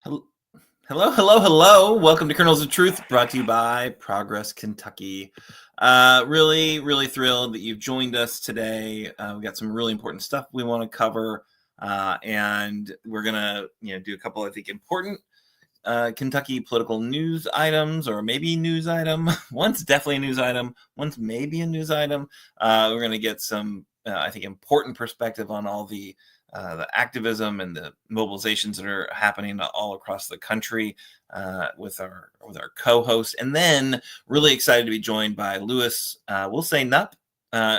Hel- Hello, hello, hello. Welcome to Kernels of Truth, brought to you by Progress Kentucky. Really thrilled that you've joined us today. We got some really important stuff we want to cover, and we're gonna, do a couple, I think, important Kentucky political news items, or maybe news item. One's definitely a news item. One's maybe a news item. We're gonna get some, I think, important perspective on all the activism and the mobilizations that are happening all across the country with our co-host, and then really excited to be joined by Louis. We'll say Knupp,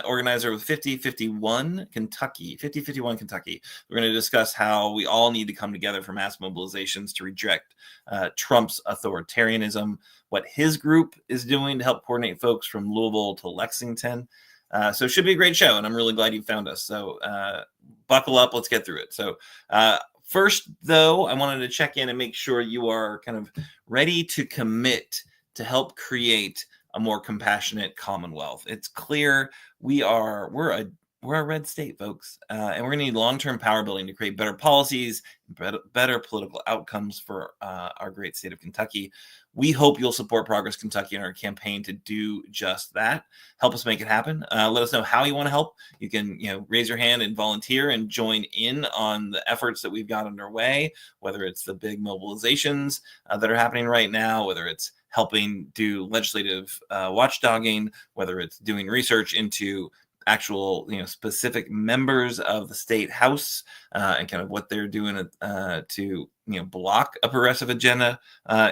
organizer with 5051 Kentucky. We're going to discuss how we all need to come together for mass mobilizations to reject Trump's authoritarianism, what his group is doing to help coordinate folks from Louisville to Lexington. So it should be a great show, and I'm really glad you found us. So buckle up, let's get through it. So first, though, I wanted to check in and make sure you are kind of ready to commit to help create a more compassionate Commonwealth. It's clear we're a red state, folks, and we're going to need long-term power building to create better policies, better political outcomes for our great state of Kentucky. We hope you'll support Progress Kentucky in our campaign to do just that. Help us make it happen. Let us know how you want to help. You can, raise your hand and volunteer and join in on the efforts that we've got underway, whether it's the big mobilizations that are happening right now, whether it's helping do legislative watchdogging, whether it's doing research into actual, specific members of the state house and kind of what they're doing to, block a progressive agenda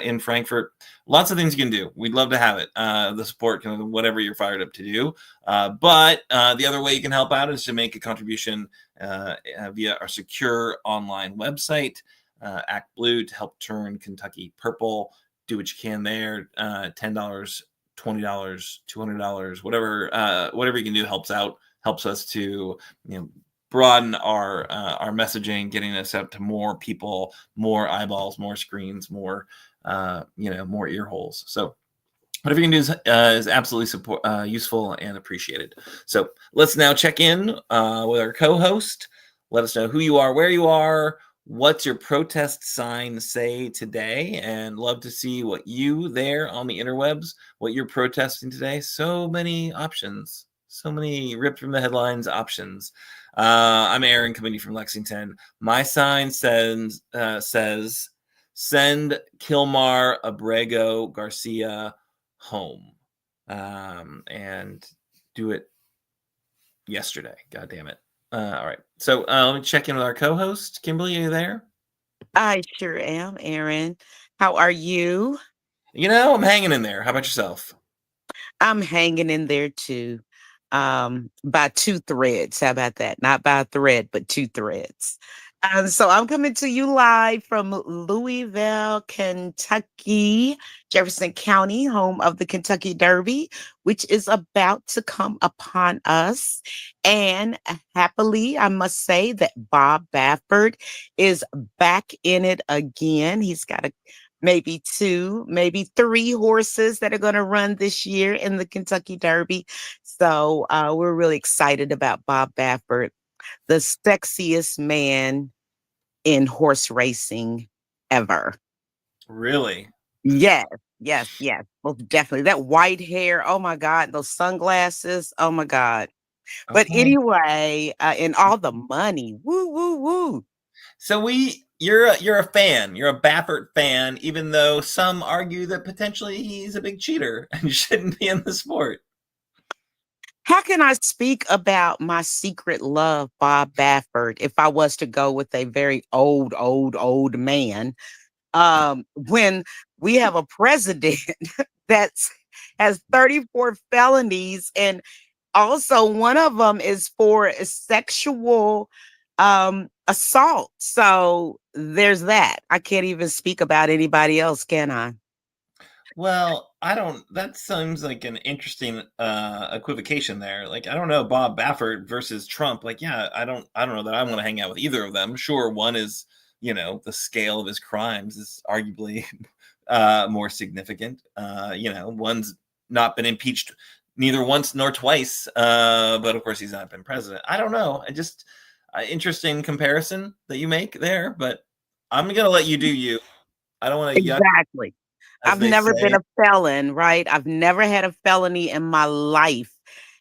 in Frankfurt. Lots of things you can do. We'd love to have it. The support, kind of whatever you're fired up to do. But the other way you can help out is to make a contribution via our secure online website, Act Blue, to help turn Kentucky purple. Do what you can there. $10, $20, $200, whatever you can do helps us to broaden our messaging, getting us out to more people, more eyeballs, more screens, more more ear holes. So whatever you can do is absolutely useful and appreciated. So let's now check in with our co-host. Let us know who you are, where you are. What's your protest sign say today? And love to see what you there on the interwebs, what you're protesting today. So many options, so many ripped from the headlines options. I'm Aaron, coming from Lexington. My sign says send Kilmar Abrego Garcia home, and do it yesterday. God damn it. All right. So let me check in with our co-host. Kimberly, are you there? I sure am, Aaron. How are you? I'm hanging in there. How about yourself? I'm hanging in there too. By two threads. How about that? Not by a thread, but two threads. So I'm coming to you live from Louisville, Kentucky, Jefferson County, home of the Kentucky Derby, which is about to come upon us. And happily, I must say that Bob Baffert is back in it again. He's got maybe two, maybe three horses that are going to run this year in the Kentucky Derby. So we're really excited about Bob Baffert, the sexiest man in horse racing ever. Really? Yes, yes, most definitely. That white hair, oh my God, those sunglasses, oh my God. But Okay. anyway, and all the money, woo, woo, woo. So you're a fan. You're a Baffert fan, even though some argue that potentially he's a big cheater and shouldn't be in the sport. How can I speak about my secret love, Bob Baffert, if I was to go with a very old man? When we have a president that's has 34 felonies, and also one of them is for a sexual assault. So there's that. I can't even speak about anybody else, can I? Well, I don't. That seems like an interesting equivocation there. Like, I don't know, Bob Baffert versus Trump. Like, yeah, I don't know that I want to hang out with either of them. Sure, one is, the scale of his crimes is arguably more significant. One's not been impeached neither once nor twice, but of course he's not been president. I don't know. I just interesting comparison that you make there, but I'm gonna let you do you. I don't want to yuck, Exactly. as I've they never been say. a felon, right? I've never had a felony in my life.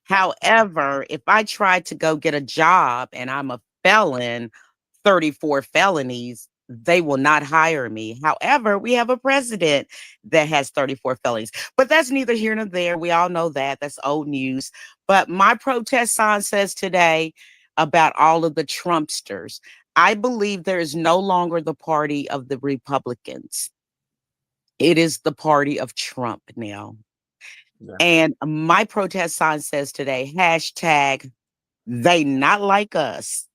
However, if I try to go get a job and I'm a felon, 34 felonies, they will not hire me. However, we have a president that has 34 felonies. But that's neither here nor there. We all know that. That's old news. But my protest sign says today about all of the Trumpsters. I believe there is no longer the party of the Republicans. It is the party of Trump now. Yeah. And my protest sign says today, hashtag they not like us.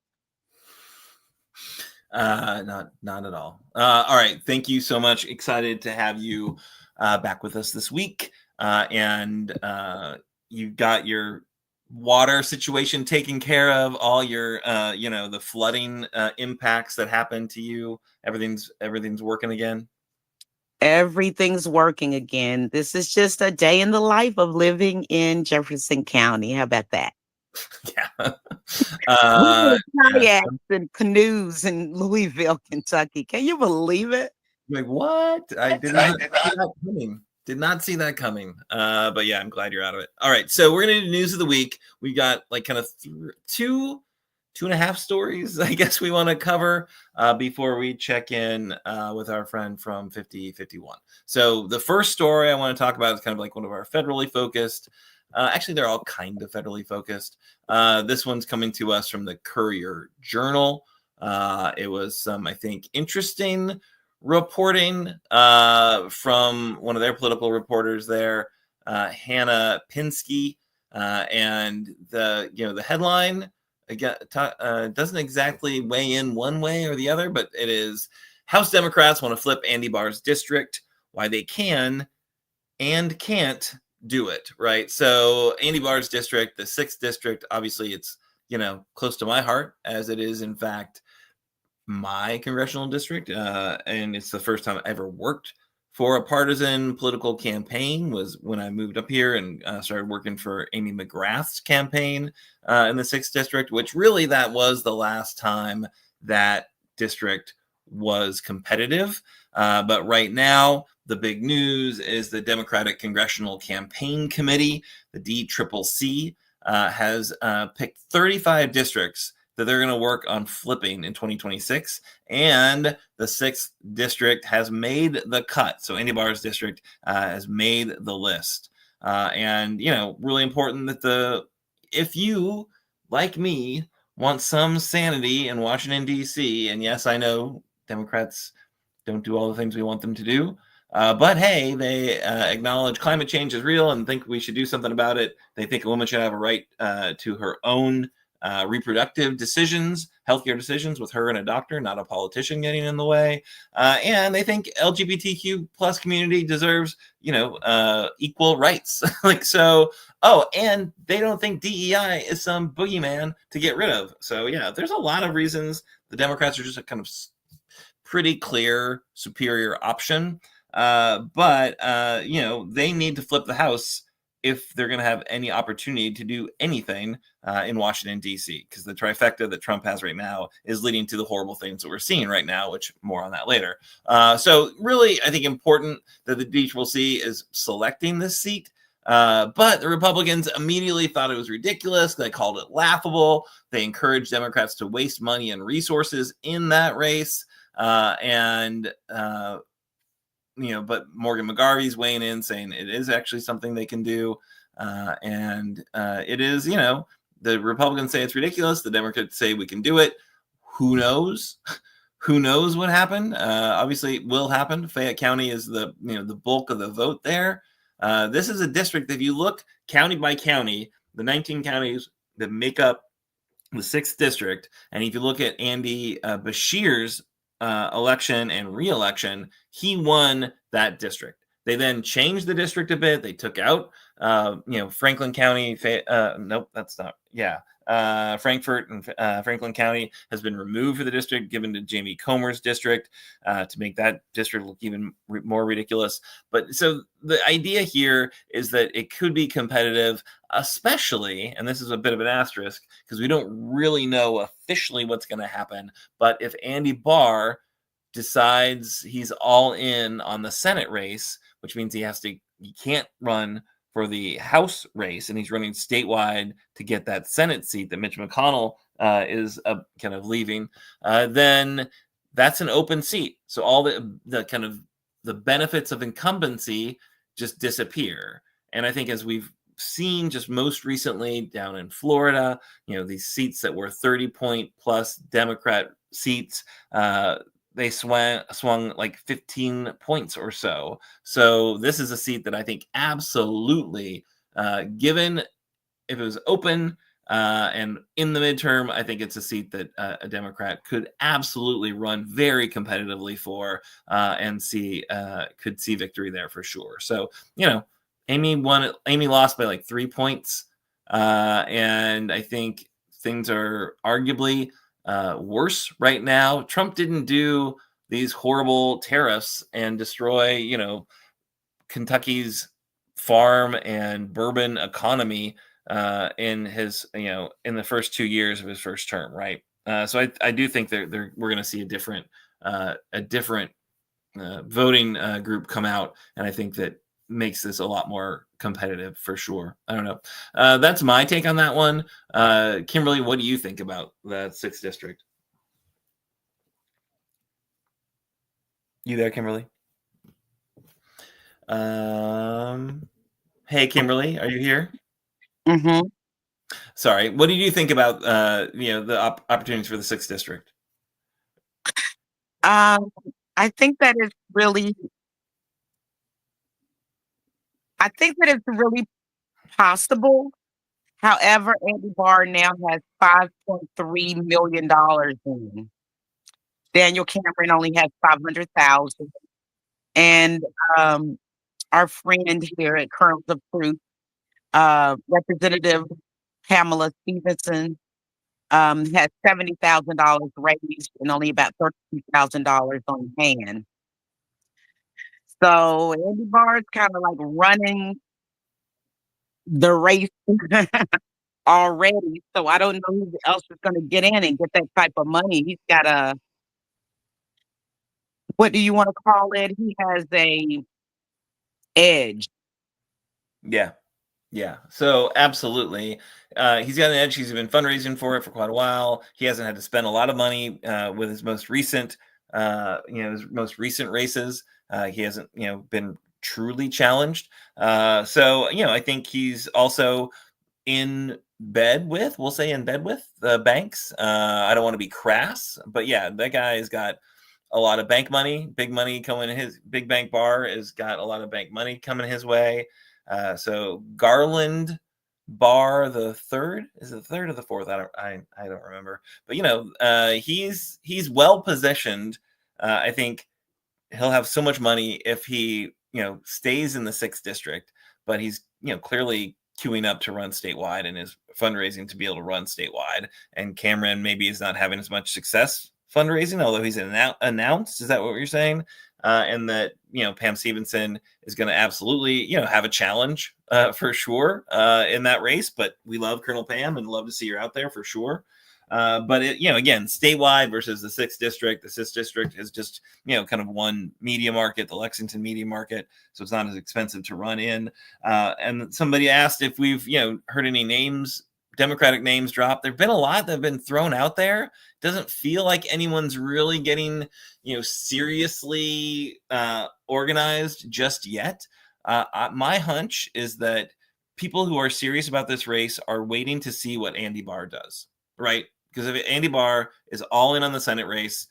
Not at all. All right. Thank you so much. Excited to have you back with us this week. And you got your water situation taken care of, all your the flooding impacts that happened to you. Everything's working again. Everything's working again. This is just a day in the life of living in Jefferson County. How about that? Yeah. We uh have yeah. kayaks and canoes in Louisville, Kentucky. Can you believe it? Like, what? I did not see that coming. Did not see that coming. But yeah, I'm glad you're out of it. All right, so we're gonna do news of the week. We got like kind of two and a half stories, I guess we want to cover before we check in with our friend from 5051. So the first story I want to talk about is kind of like one of our federally focused. Actually, they're all kind of federally focused. This one's coming to us from the Courier Journal. It was some, I think, interesting reporting from one of their political reporters there, Hannah Pinsky, and the headline again doesn't exactly weigh in one way or the other, but it is House Democrats want to flip Andy Barr's district, why they can and can't do it, right? So Andy Barr's district, the 6th district, obviously it's close to my heart, as it is in fact my congressional district, and it's the first time I ever worked for a partisan political campaign was when I moved up here and started working for Amy McGrath's campaign in the 6th district, which really that was the last time that district was competitive. But right now, the big news is the Democratic Congressional Campaign Committee, the DCCC, has picked 35 districts that they're going to work on flipping in 2026. And the 6th district has made the cut. So Andy Barr's district has made the list. And, really important that if you, like me, want some sanity in Washington, D.C., and yes, I know Democrats don't do all the things we want them to do. But hey, they acknowledge climate change is real and think we should do something about it. They think a woman should have a right to her own reproductive decisions, healthcare decisions with her and a doctor, not a politician getting in the way. And they think LGBTQ plus community deserves, equal rights. And they don't think DEI is some boogeyman to get rid of. So yeah, there's a lot of reasons the Democrats are just a kind of pretty clear superior option. But they need to flip the House if they're going to have any opportunity to do anything in Washington, D.C., because the trifecta that Trump has right now is leading to the horrible things that we're seeing right now, which more on that later. So really, I think important that the DCCC is selecting this seat. But the Republicans immediately thought it was ridiculous. They called it laughable. They encouraged Democrats to waste money and resources in that race. But Morgan McGarvey's weighing in saying it is actually something they can do. It is, the Republicans say it's ridiculous. The Democrats say we can do it. Who knows? Who knows what happened? Obviously, it will happen. Fayette County is the bulk of the vote there. This is a district, if you look county by county, the 19 counties that make up the 6th district, and if you look at Andy Bashir's election and re-election, he won that district. They then changed the district a bit. They took out, Franklin County. Nope, that's not. Yeah, Frankfort and Franklin County has been removed for the district, given to Jamie Comer's district to make that district look even more ridiculous. But so the idea here is that it could be competitive, especially, and this is a bit of an asterisk because we don't really know officially what's going to happen. But if Andy Barr decides he's all in on the Senate race, which means he can't run for the House race, and he's running statewide to get that Senate seat that Mitch McConnell is kind of leaving, then that's an open seat. So all the kind of the benefits of incumbency just disappear. And I think as we've seen just most recently down in Florida, these seats that were 30-point plus Democrat seats, they swung like 15 points or so. So this is a seat that I think absolutely, given if it was open and in the midterm, I think it's a seat that a Democrat could absolutely run very competitively for and could see victory there for sure. So, Amy lost by like 3 points. And I think things are arguably worse right now. Trump didn't do these horrible tariffs and destroy, Kentucky's farm and bourbon economy in his, in the first 2 years of his first term, right? So I do think we're going to see a different voting group come out, and I think that makes this a lot more competitive for sure. I don't know. That's my take on that one. Kimberly, what do you think about the 6th district? You there, Kimberly? Hey, Kimberly, are you here? Mm-hmm. Sorry. What do you think about the opportunities for the 6th district? I think that it's really, possible. However, Andy Barr now has $5.3 million in. Daniel Cameron only has 500,000, and our friend here at Kernels of Truth, Representative Pamela Stevenson, has $70,000 raised and only about $32,000 on hand. So Andy Barr is kind of like running the race already. So I don't know who else is going to get in and get that type of money. He's got what do you want to call it? He has a edge. Yeah. Yeah. So absolutely. He's got an edge. He's been fundraising for it for quite a while. He hasn't had to spend a lot of money with his most recent, races. He hasn't, been truly challenged. So, I think he's also we'll say in bed with the banks. I don't want to be crass, but yeah, that guy has got a lot of bank money, big money coming. His big bank Barr has got a lot of bank money coming his way. So Garland Barr the third, is it the third or the fourth? I don't remember. But he's well positioned. I think he'll have so much money if he stays in the 6th district. But he's clearly queuing up to run statewide and is fundraising to be able to run statewide. And Cameron maybe is not having as much success fundraising, although he's announced. Is that what you're saying? And that Pam Stevenson is going to absolutely have a challenge for sure in that race. But we love Colonel Pam and love to see her out there for sure. But again, statewide versus the 6th district. The 6th district is just kind of one media market, the Lexington media market, so it's not as expensive to run in. And somebody asked if we've heard any names, Democratic names drop. There've been a lot that have been thrown out there. Doesn't feel like anyone's really getting seriously organized just yet. My hunch is that people who are serious about this race are waiting to see what Andy Barr does, right? Because if Andy Barr is all in on the Senate race,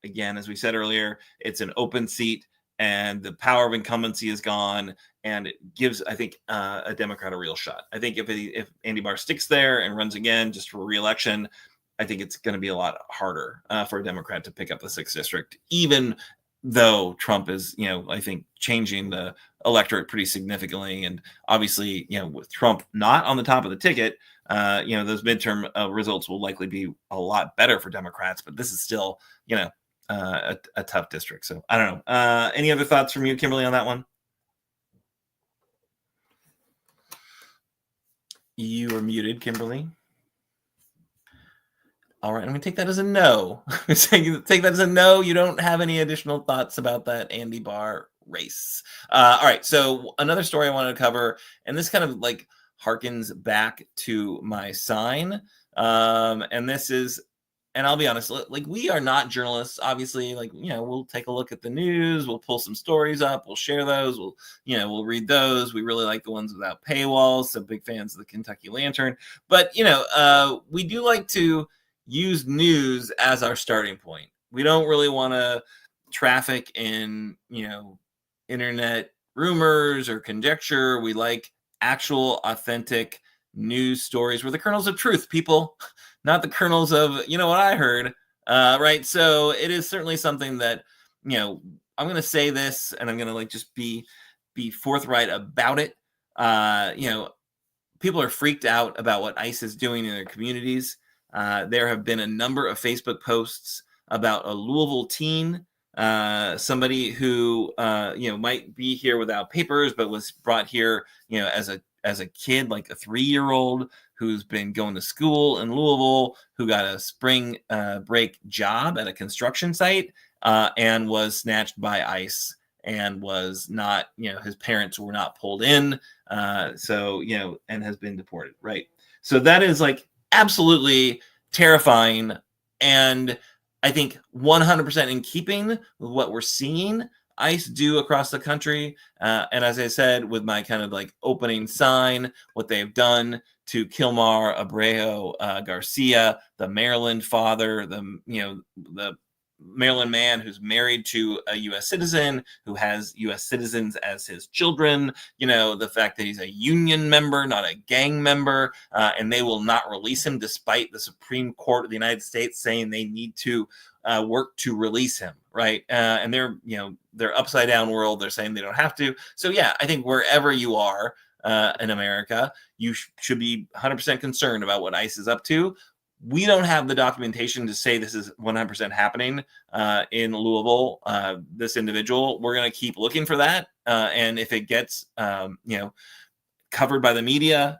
again, as we said earlier, it's an open seat and the power of incumbency is gone, and it gives, I think, a Democrat a real shot. I think if Andy Barr sticks there and runs again just for re-election, I think it's going to be a lot harder for a Democrat to pick up the 6th district, even though Trump is, I think, changing the electorate pretty significantly. And obviously, with Trump not on the top of the ticket, those midterm results will likely be a lot better for Democrats. But this is still, a tough district. So I don't know. Any other thoughts from you, Kimberly, on that one? You are muted, Kimberly. All right, I'm going to take that as a no. Take that as a no. You don't have any additional thoughts about that Andy Barr race. All right, so another story I wanted to cover, and this kind of like harkens back to my sign. And this is, and I'll be honest, like we are not journalists, obviously. Like, we'll take a look at the news, we'll pull some stories up, we'll share those, we'll read those. We really like the ones without paywalls, so big fans of the Kentucky Lantern. But we do like to use news as our starting point. We don't really want to traffic in, internet rumors or conjecture. We like actual, authentic news stories. We're the kernels of truth, people, not the kernels of, what I heard. Right. So it is certainly something that, I'm going to say this, and I'm going to like just be forthright about it. People are freaked out about what ICE is doing in their communities. There have been a number of Facebook posts about a Louisville teen, somebody who might be here without papers, but was brought here as a kid, like a 3-year-old who's been going to school in Louisville, who got a spring break job at a construction site, and was snatched by ICE, and was not, his parents were not pulled in, and has been deported, right? So that is like absolutely terrifying, and I think 100% in keeping with what we're seeing ICE do across the country. And as I said, with my kind of like opening sign, what they've done to Kilmar Abreu Garcia, the Maryland father, the Maryland man who's married to a U.S. citizen, who has U.S. citizens as his children, the fact that he's a union member, not a gang member, and they will not release him despite the Supreme Court of the United States saying they need to work to release him, right? And they're upside down world. They're saying they don't have to. So yeah, I think wherever you are in America, you should be 100% concerned about what ICE is up to. We don't have the documentation to say this is 100% happening in Louisville. This individual, we're going to keep looking for that. And if it gets, covered by the media,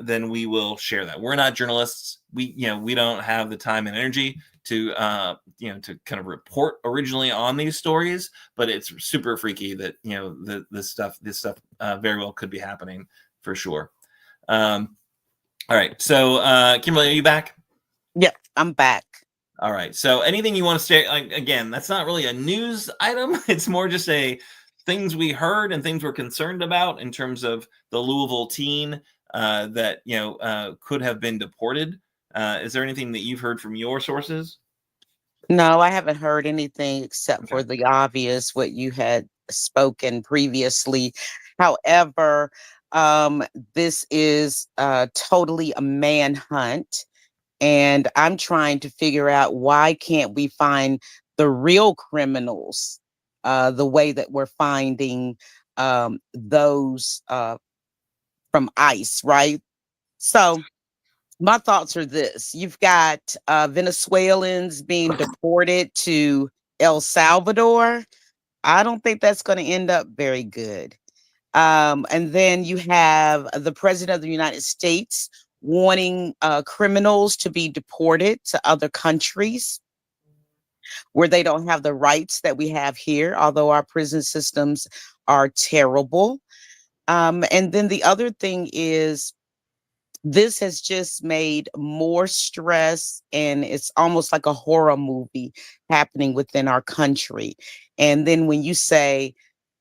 then we will share that. We're not journalists. We don't have the time and energy to kind of report originally on these stories, but it's super freaky that, this stuff very well could be happening for sure. All right. So, Kimberly, are you back? Yep, I'm back. All right. So anything you want to say, again, that's not really a news item. It's more just things we heard and things we're concerned about in terms of the Louisville teen that, could have been deported. Is there anything that you've heard from your sources? No, I haven't heard anything except Okay. for the obvious, what you had spoken previously. However, this is totally a manhunt. And I'm trying to figure out, why can't we find the real criminals the way that we're finding those from ICE, right? So my thoughts are this: you've got Venezuelans being deported to El Salvador. I don't think that's going to end up very good. And then you have the president of the United States wanting criminals to be deported to other countries where they don't have the rights that we have here, although our prison systems are terrible. And then the other thing is, this has just made more stress, and it's almost like a horror movie happening within our country. And then when you say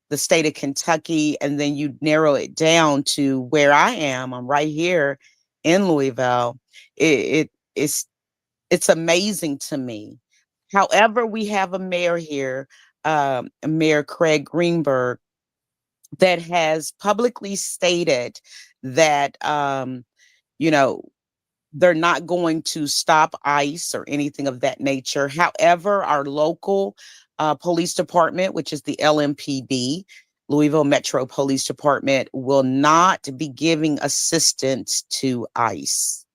the state of Kentucky, and then you narrow it down to where I am, I'm right here in Louisville. It's amazing to me. However, we have a mayor here, Mayor Craig Greenberg, that has publicly stated that you know they're not going to stop ICE or anything of that nature. However, our local police department, which is the LMPD, Louisville Metro Police Department, will not be giving assistance to ICE.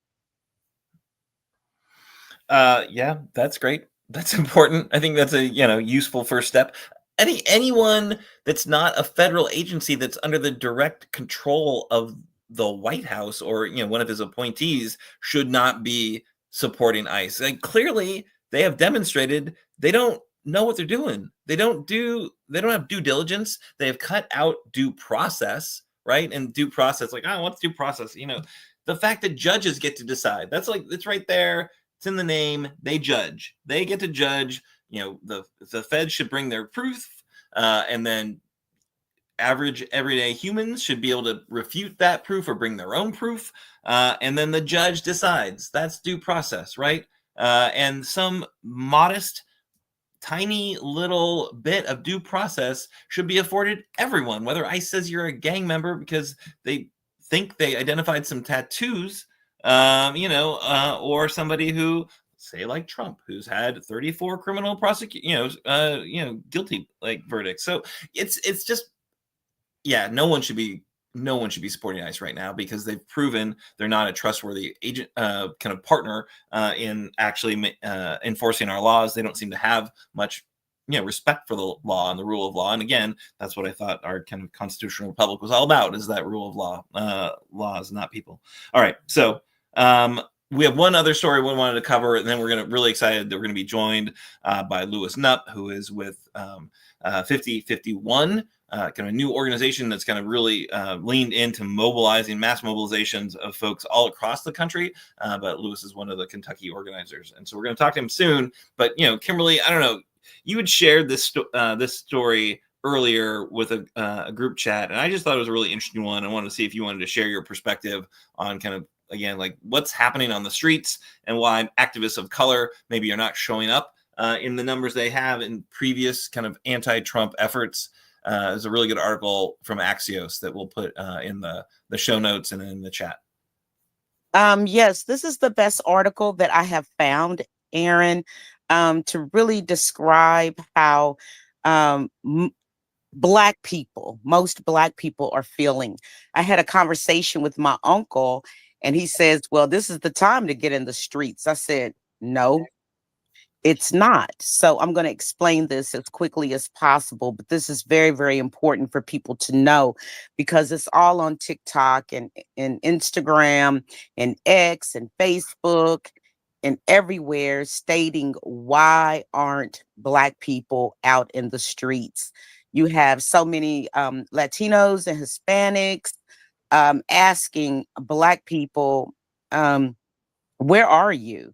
Yeah, that's great. That's important. I think that's a useful first step. Anyone that's not a federal agency that's under the direct control of the White House or one of his appointees should not be supporting ICE. Like clearly, they have demonstrated they don't know what they're doing. They don't have due diligence. They have cut out due process, right? And due process, like, oh, what's due process? The fact that judges get to decide. That's like, it's right there. It's in the name. They judge. They get to judge. The Fed should bring their proof, and then average everyday humans should be able to refute that proof or bring their own proof, and then the judge decides. That's due process, right? And some modest, tiny little bit of due process should be afforded everyone, whether ICE says you're a gang member because they think they identified some tattoos, or somebody who, say, like Trump, who's had 34 criminal guilty verdicts. So it's just, yeah, no one should be supporting ICE right now because they've proven they're not a trustworthy agent, kind of partner in actually enforcing our laws. They don't seem to have much, respect for the law and the rule of law. And again, that's what I thought our kind of constitutional republic was all about, is that rule of law, laws, not people. All right, so we have one other story we wanted to cover, and then we're really excited that we're going to be joined by Louis Knupp, who is with 5051. Kind of a new organization that's kind of really leaned into mobilizing mass mobilizations of folks all across the country. But Louis is one of the Kentucky organizers. And so we're going to talk to him soon. But, Kimberly, I don't know, you had shared this story earlier with a group chat, and I just thought it was a really interesting one. I wanted to see if you wanted to share your perspective on kind of, again, like what's happening on the streets and why activists of color maybe are not showing up in the numbers they have in previous kind of anti-Trump efforts. There's a really good article from Axios that we'll put in the show notes and in the chat. Yes, this is the best article that I have found, Aaron, to really describe how most Black people are feeling. I had a conversation with my uncle, and he says, well, this is the time to get in the streets. I said, no, it's not. So I'm going to explain this as quickly as possible, but this is very, very important for people to know because it's all on TikTok and Instagram and X and Facebook and everywhere stating, why aren't Black people out in the streets? You have so many Latinos and Hispanics asking Black people, where are you?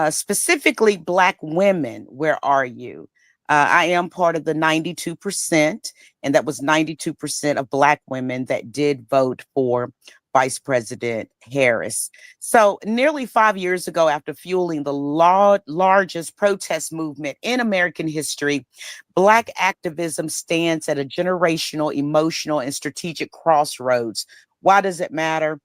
Specifically Black women, where are you? I am part of the 92%, and that was 92% of Black women that did vote for Vice President Harris. So nearly 5 years ago, after fueling the largest protest movement in American history, Black activism stands at a generational, emotional, and strategic crossroads. Why does it matter?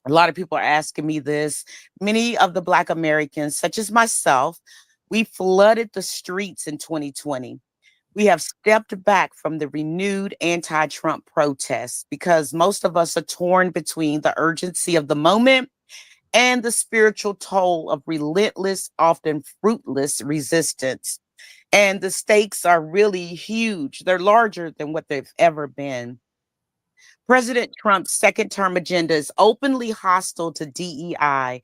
A lot of people are asking me this. Many of the Black Americans, such as myself, we flooded the streets in 2020. We have stepped back from the renewed anti-Trump protests because most of us are torn between the urgency of the moment and the spiritual toll of relentless, often fruitless resistance. And the stakes are really huge. They're larger than what they've ever been. President Trump's second term agenda is openly hostile to DEI.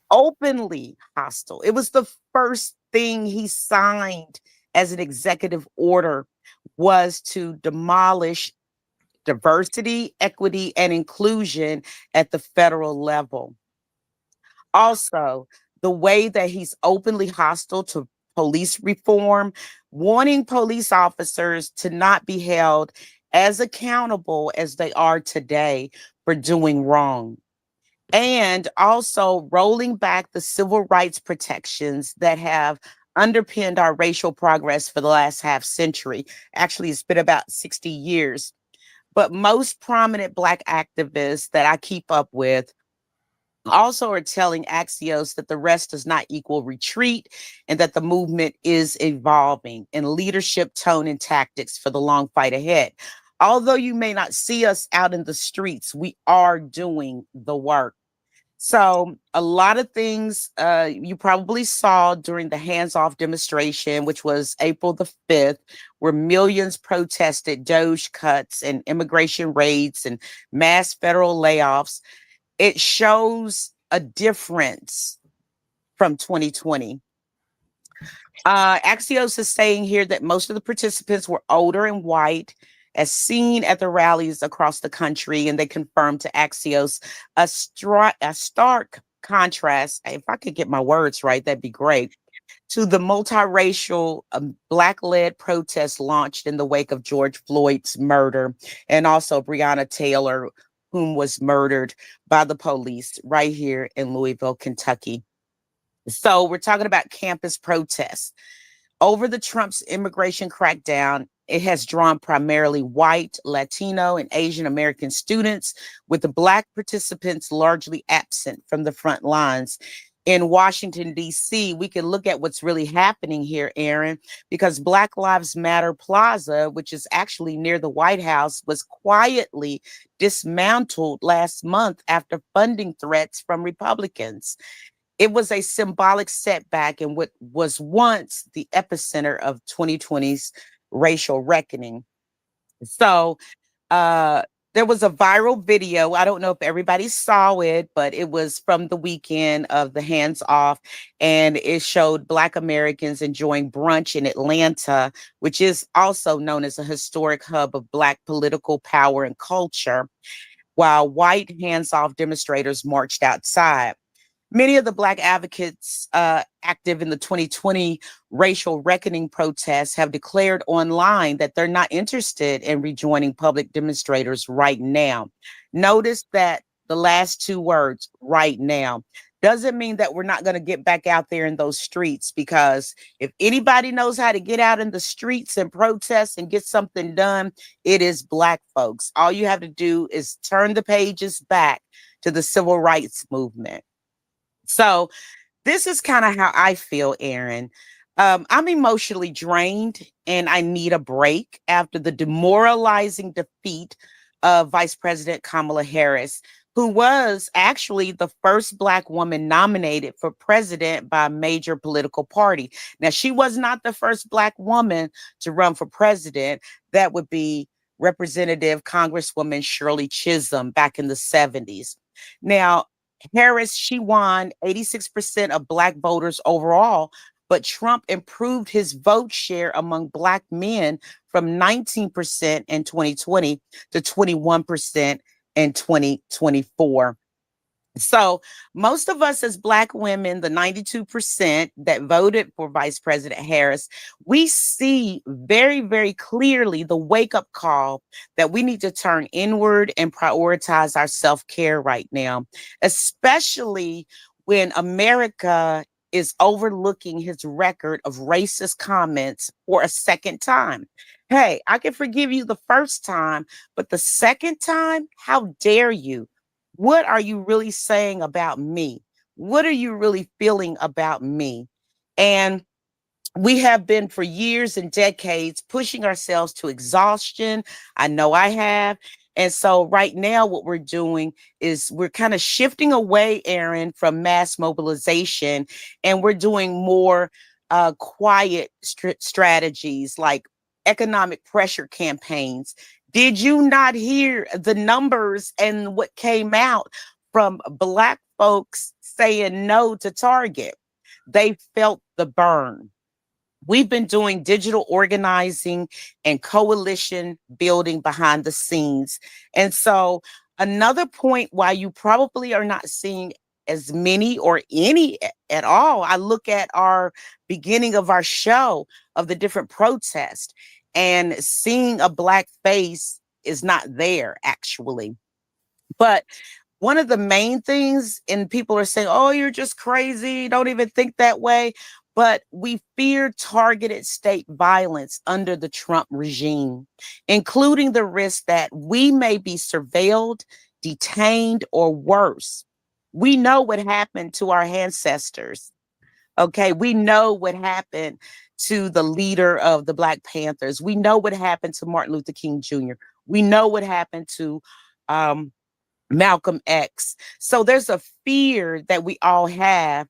Openly hostile. It was the first thing he signed as an executive order was to demolish diversity, equity, and inclusion at the federal level. Also, the way that he's openly hostile to police reform, wanting police officers to not be held as accountable as they are today for doing wrong. And also rolling back the civil rights protections that have underpinned our racial progress for the last half century. Actually, it's been about 60 years. But most prominent Black activists that I keep up with also are telling Axios that the rest does not equal retreat and that the movement is evolving in leadership, tone, and tactics for the long fight ahead. Although you may not see us out in the streets, we are doing the work. So a lot of things you probably saw during the hands-off demonstration, which was April the 5th, where millions protested DOGE cuts and immigration raids and mass federal layoffs. It shows a difference from 2020. Axios is saying here that most of the participants were older and white, as seen at the rallies across the country, and they confirmed to Axios a stark contrast. If I could get my words right, that'd be great. To the multiracial Black led protests launched in the wake of George Floyd's murder, and also Breonna Taylor, whom was murdered by the police right here in Louisville, Kentucky. So we're talking about campus protests. Over the Trump's immigration crackdown, it has drawn primarily white, Latino, and Asian American students, with the Black participants largely absent from the front lines. In Washington, D.C., we can look at what's really happening here, Aaron, because Black Lives Matter Plaza, which is actually near the White House, was quietly dismantled last month after funding threats from Republicans. It was a symbolic setback in what was once the epicenter of 2020's racial reckoning. So, uh, there was a viral video. I don't know if everybody saw it, but it was from the weekend of the Hands Off, and it showed Black Americans enjoying brunch in Atlanta, which is also known as a historic hub of Black political power and culture, while white Hands Off demonstrators marched outside. Many of the Black advocates active in the 2020 racial reckoning protests have declared online that they're not interested in rejoining public demonstrators right now. Notice that the last two words, right now, doesn't mean that we're not going to get back out there in those streets, because if anybody knows how to get out in the streets and protest and get something done, it is Black folks. All you have to do is turn the pages back to the civil rights movement. So this is kind of how I feel, Aaron. I'm emotionally drained and I need a break after the demoralizing defeat of Vice President Kamala Harris, who was actually the first Black woman nominated for president by a major political party. Now, she was not the first Black woman to run for president. That would be Representative Congresswoman Shirley Chisholm back in the 70s. Now, Harris, she won 86% of Black voters overall, but Trump improved his vote share among Black men from 19% in 2020 to 21% in 2024. So most of us as Black women, the 92% that voted for Vice President Harris, we see very, very clearly the wake-up call that we need to turn inward and prioritize our self-care right now, especially when America is overlooking his record of racist comments for a second time. Hey, I can forgive you the first time, but the second time, how dare you? What are you really saying about me? What are you really feeling about me? And we have been for years and decades pushing ourselves to exhaustion. I know I have. And so right now, what we're doing is we're kind of shifting away, Aaron, from mass mobilization, and we're doing more quiet strategies like economic pressure campaigns. Did you not hear the numbers and what came out from Black folks saying no to Target? They felt the burn. We've been doing digital organizing and coalition building behind the scenes. And so, another point why you probably are not seeing as many or any at all, I look at our beginning of our show of the different protests, and seeing a Black face is not there actually. But one of the main things, and people are saying, oh, you're just crazy, don't even think that way. But we fear targeted state violence under the Trump regime, including the risk that we may be surveilled, detained, or worse. We know what happened to our ancestors. Okay, we know what happened to the leader of the Black Panthers. We know what happened to Martin Luther King Jr. We know what happened to Malcolm X. So there's a fear that we all have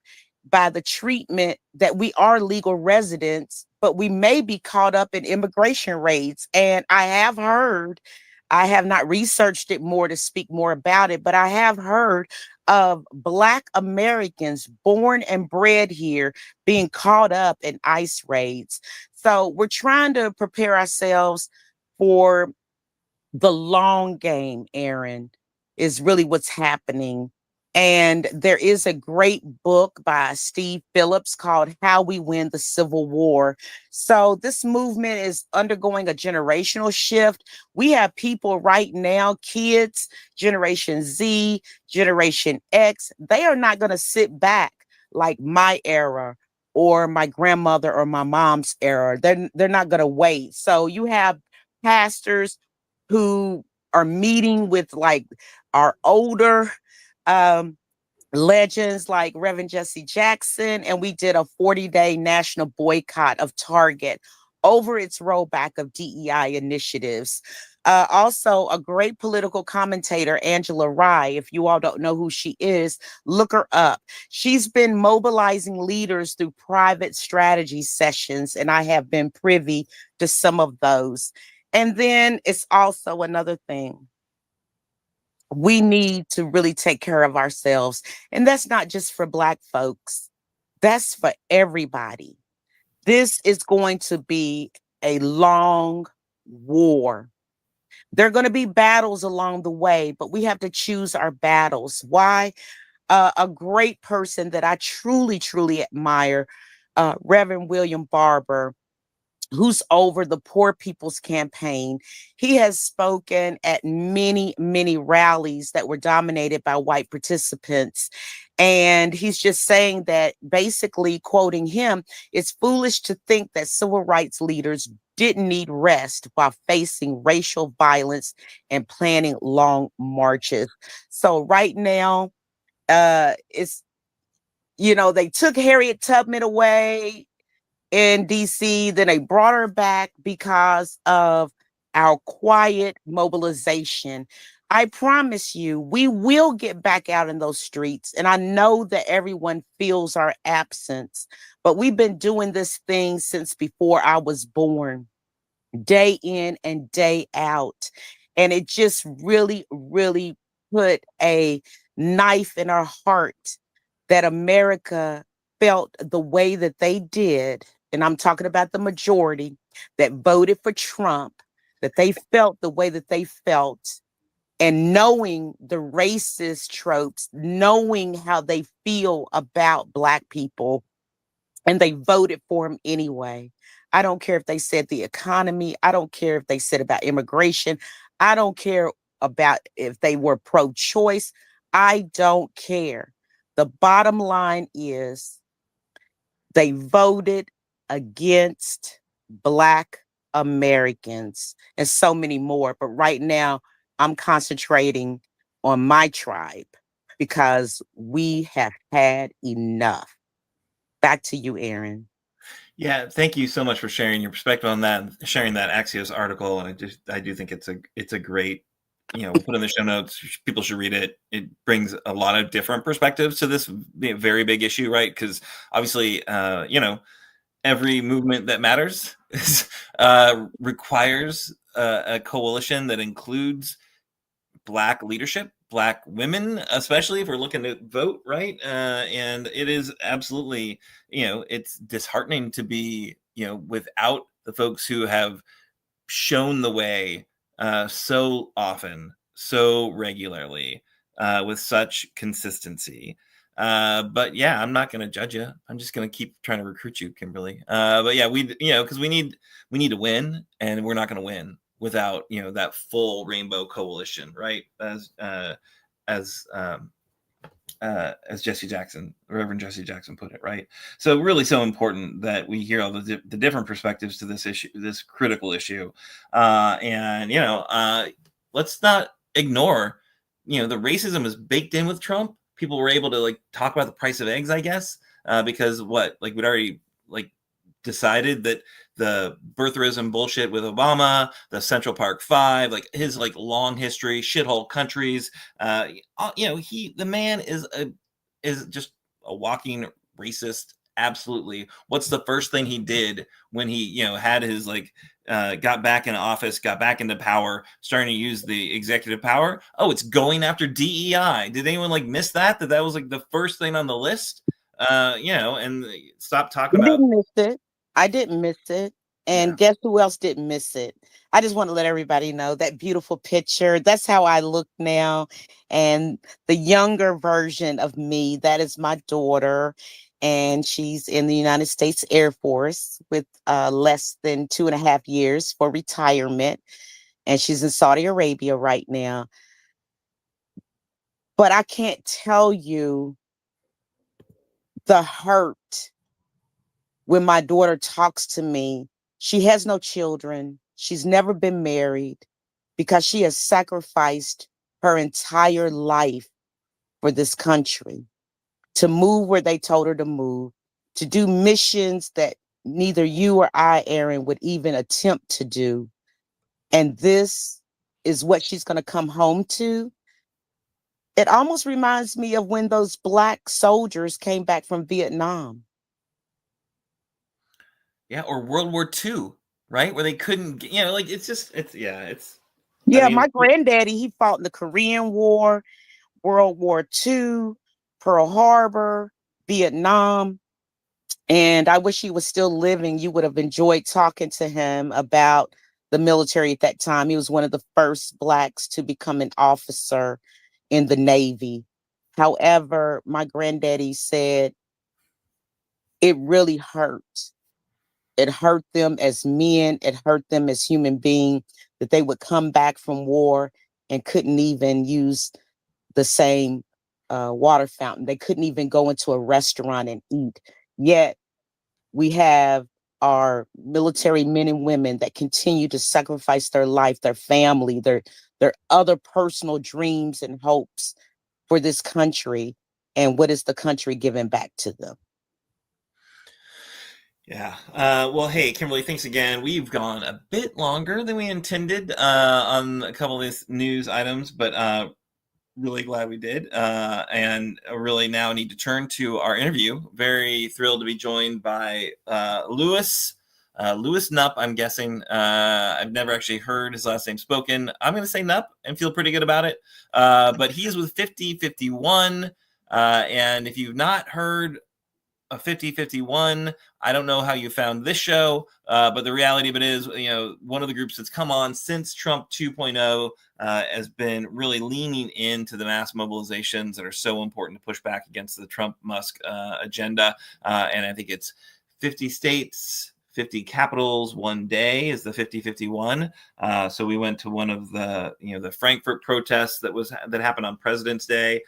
by the treatment that we are legal residents, but we may be caught up in immigration raids. And I have heard, I have not researched it more to speak more about it, but I have heard of Black Americans born and bred here being caught up in ICE raids. So we're trying to prepare ourselves for the long game, Aaron, is really what's happening. And there is a great book by Steve Phillips called How We Win the Civil War. So this movement is undergoing a generational shift. We have people right now, kids, Generation Z, Generation X, they are not going to sit back like my era or my grandmother or my mom's era. They're not going to wait. So you have pastors who are meeting with like our older um, legends like Reverend Jesse Jackson, and we did a 40-day national boycott of Target over its rollback of DEI initiatives. Also, a great political commentator, Angela Rye. If you all don't know who she is, look her up. She's been mobilizing leaders through private strategy sessions, and I have been privy to some of those. And then it's also another thing. We need to really take care of ourselves. And that's not just for Black folks, that's for everybody. This is going to be a long war. There are going to be battles along the way, but we have to choose our battles. Why? A great person that I truly, truly admire, Reverend William Barber, who's over the Poor People's Campaign. He has spoken at many, many rallies that were dominated by white participants. And he's just saying that, basically quoting him, it's foolish to think that civil rights leaders didn't need rest while facing racial violence and planning long marches. So right now, it's, they took Harriet Tubman away in DC. Then they brought her back because of our quiet mobilization. I promise you, we will get back out in those streets. And I know that everyone feels our absence, but we've been doing this thing since before I was born, day in and day out. And it just really, really put a knife in our heart that America felt the way that they did. And I'm talking about the majority that voted for Trump, that they felt the way that they felt. And knowing the racist tropes, knowing how they feel about Black people, and they voted for him anyway. I don't care if they said the economy. I don't care if they said about immigration. I don't care about if they were pro choice. I don't care. The bottom line is they voted against Black Americans and so many more. But right now, I'm concentrating on my tribe because we have had enough. Back to you, Aaron. Yeah, thank you so much for sharing your perspective on that, sharing that Axios article, and I do think it's a great, we'll put in the show notes. People should read it. It brings a lot of different perspectives to this very big issue, right? Because obviously, every movement that matters requires a coalition that includes Black leadership, Black women, especially if we're looking to vote, right? And it is absolutely, it's disheartening to be, without the folks who have shown the way so often, so regularly, with such consistency. But yeah, I'm not going to judge you. I'm just going to keep trying to recruit you, Kimberly. But yeah, because we need to win, and we're not going to win without that full rainbow coalition, right? As Jesse Jackson, Reverend Jesse Jackson put it, right? So really, so important that we hear all the different perspectives to this issue, this critical issue, and let's not ignore, the racism is baked in with Trump. People were able to talk about the price of eggs, I guess, because we'd already decided that the birtherism bullshit with Obama, the Central Park Five, his long history, shithole countries. The man is just a walking racist Absolutely. What's the first thing he did when he, had his got back in office, got back into power, starting to use the executive power? Oh, it's going after DEI. Did anyone miss that? That was the first thing on the list. And stop talking I about. didn't miss it. I didn't miss it. Yeah. And guess who else didn't miss it? I just want to let everybody know that beautiful picture. That's how I look now. And the younger version of me, that is my daughter. And she's in the United States Air Force with less than 2.5 years for retirement. And she's in Saudi Arabia right now. But I can't tell you the hurt when my daughter talks to me. She has no children. She's never been married because she has sacrificed her entire life for this country to move where they told her to move, to do missions that neither you or I, Aaron, would even attempt to do. And this is what she's going to come home to. It almost reminds me of when those Black soldiers came back from Vietnam. Yeah, or World War II, right? Where they couldn't, it's, I Yeah, mean, my granddaddy, he fought in the Korean War, World War II, Pearl Harbor, Vietnam. And I wish he was still living. You would have enjoyed talking to him about the military at that time. He was one of the first Blacks to become an officer in the Navy. However, my granddaddy said it really hurt. It hurt them as men, it hurt them as human beings that they would come back from war and couldn't even use the same water fountain. They couldn't even go into a restaurant and eat. Yet we have our military men and women that continue to sacrifice their life, their family, their other personal dreams and hopes for this country. And what is the country giving back to them? yeah. Well, hey, Kimberly, thanks again. We've gone a bit longer than we intended on a couple of these news items, but really glad we did. And really now need to turn to our interview. Very thrilled to be joined by Louis Knupp, I'm guessing. I've never actually heard his last name spoken. I'm going to say Knupp and feel pretty good about it. But he is with 5051. And if you've not heard a 5051, I don't know how you found this show, but the reality of it is, one of the groups that's come on since Trump 2.0 has been really leaning into the mass mobilizations that are so important to push back against the Trump-Musk agenda. And I think it's 50 states, 50 capitals, one day is the 5051. So we went to one of the Frankfurt protests that happened on President's Day.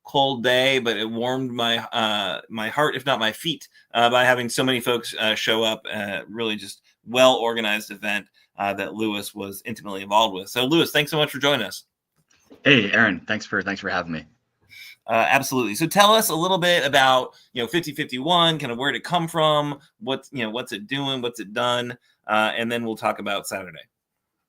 Cold day, but it warmed my heart, if not my feet, by having so many folks show up. Really just well organized event that Louis was intimately involved with. So Louis, thanks so much for joining us. Hey, Aaron, thanks for having me. Absolutely. So tell us a little bit about 5051, kind of where did it come from, what's it doing, what's it done, and then we'll talk about Saturday.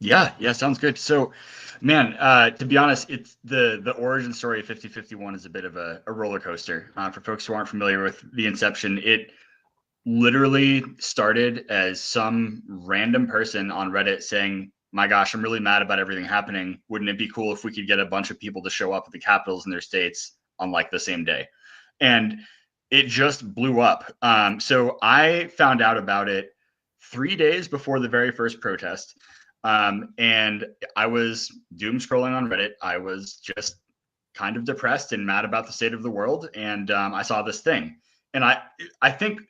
Yeah, sounds good. So, man, to be honest, it's the origin story of 5051 is a bit of a roller coaster. For folks who aren't familiar with the inception, it literally started as some random person on Reddit saying, "My gosh, I'm really mad about everything happening. Wouldn't it be cool if we could get a bunch of people to show up at the capitals in their states on the same day?" And it just blew up. So I found out about it 3 days before the very first protest. And I was doom scrolling on Reddit. I was just kind of depressed and mad about the state of the world. And I saw this thing. And I think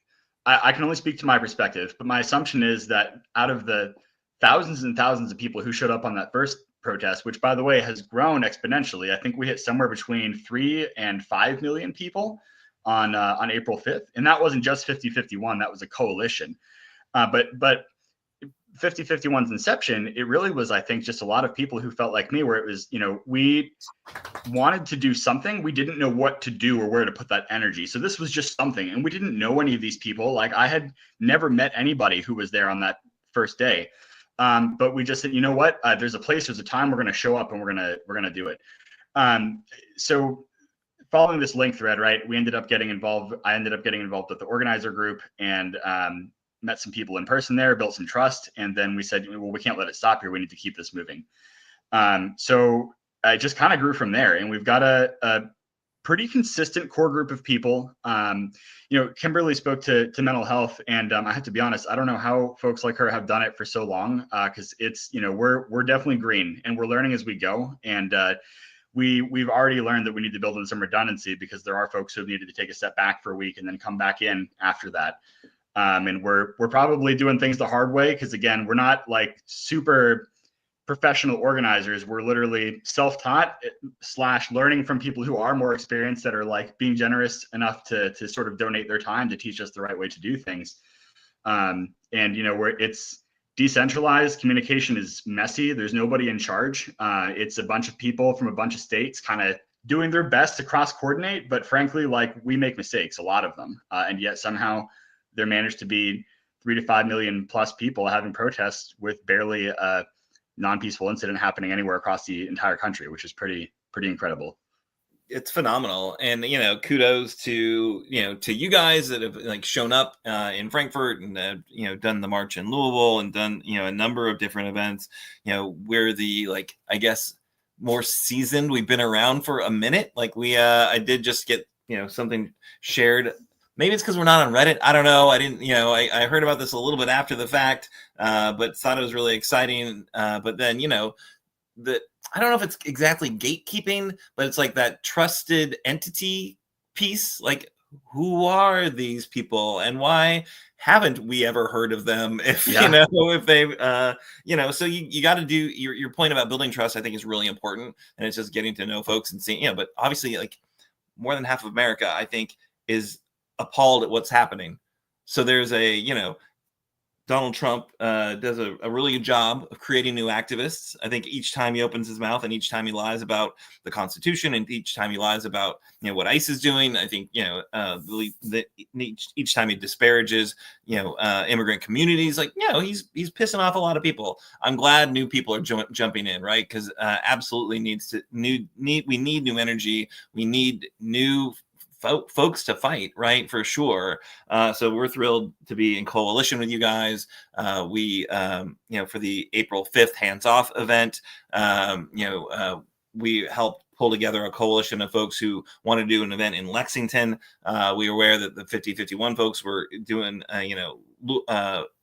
I can only speak to my perspective, but my assumption is that out of the thousands and thousands of people who showed up on that first protest, which by the way has grown exponentially, I think we hit somewhere between 3 and 5 million people on April 5th. And that wasn't just 5051, that was a coalition. But 5051's inception, it really was, I think, just a lot of people who felt like me, where it was, we wanted to do something. We didn't know what to do or where to put that energy. So this was just something. And we didn't know any of these people. Like, I had never met anybody who was there on that first day. But we just said, you know what, there's a place, there's a time, we're going to show up and we're going to do it. So following this link thread, right, we ended up getting involved. I ended up getting involved with the organizer group and met some people in person there, built some trust. And then we said, well, we can't let it stop here. We need to keep this moving. So I just kind of grew from there. And we've got a pretty consistent core group of people. Kimberly spoke to mental health, and I have to be honest, I don't know how folks like her have done it for so long, because it's, we're definitely green and we're learning as we go. And we've already learned that we need to build in some redundancy, because there are folks who have needed to take a step back for a week and then come back in after that. And we're probably doing things the hard way, because again, we're not like super professional organizers. We're literally self-taught / learning from people who are more experienced, that are like being generous enough to sort of donate their time to teach us the right way to do things. And where it's decentralized, communication is messy. There's nobody in charge. It's a bunch of people from a bunch of states kind of doing their best to cross coordinate, but frankly, like, we make mistakes, a lot of them, and yet somehow there managed to be 3 to 5 million plus people having protests with barely a non-peaceful incident happening anywhere across the entire country, which is pretty incredible. It's phenomenal. And kudos to you guys that have like shown up in Frankfurt, and done the march in Louisville, and done a number of different events. We're the, like, I guess, more seasoned. We've been around for a minute. Like, I did just get something shared. Maybe it's because we're not on Reddit. I don't know. I didn't, I heard about this a little bit after the fact, but thought it was really exciting. But then, I don't know if it's exactly gatekeeping, but it's like that trusted entity piece. Like, who are these people, and why haven't we ever heard of them? If if they, so you got to do your point about building trust. I think is really important, and it's just getting to know folks and seeing. But obviously, like, more than half of America, I think, is appalled at what's happening. So there's Donald Trump does a really good job of creating new activists. I think each time he opens his mouth, and each time he lies about the Constitution, and each time he lies about what ICE is doing, I think each time he disparages immigrant communities, like he's pissing off a lot of people. I'm glad new people are jumping in, right? Because absolutely we need new energy. We need new folks to fight, right? For sure. So we're thrilled to be in coalition with you guys. We, for the April 5th Hands Off event, we helped pull together a coalition of folks who want to do an event in Lexington. We were aware that the 5051 folks were doing,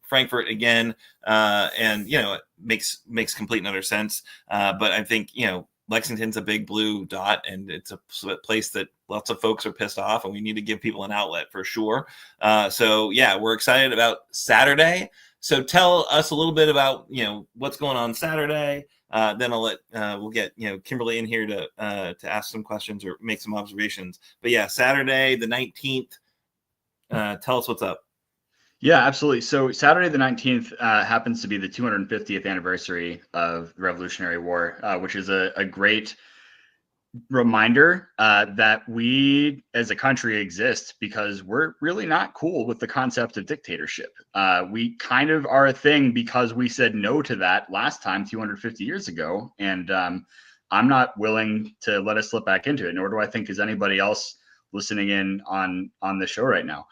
Frankfurt again, and it makes complete and utter sense. But I think Lexington's a big blue dot, and it's a place that lots of folks are pissed off, and we need to give people an outlet for sure. So yeah, we're excited about Saturday. So tell us a little bit about what's going on Saturday. Then we'll get Kimberly in here to ask some questions or make some observations. But yeah, Saturday the 19th. Tell us what's up. Yeah, absolutely. So Saturday the 19th happens to be the 250th anniversary of the Revolutionary War, which is a great reminder that we as a country exist because we're really not cool with the concept of dictatorship. We kind of are a thing because we said no to that last time 250 years ago. And I'm not willing to let us slip back into it, nor do I think is anybody else listening in on the show right now.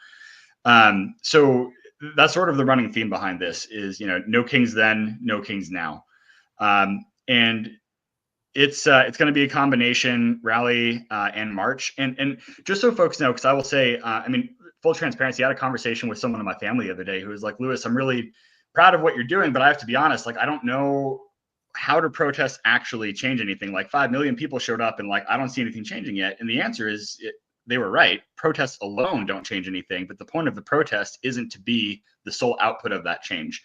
So that's sort of the running theme behind this is, no kings then, no kings now. And it's going to be a combination rally and march. And just so folks know, because I will say, full transparency, I had a conversation with someone in my family the other day who was like, Lewis, I'm really proud of what you're doing, but I have to be honest, like, I don't know how to protest actually change anything. Like 5 million people showed up and like, I don't see anything changing yet. And the answer is they were right. Protests alone don't change anything, but the point of the protest isn't to be the sole output of that change.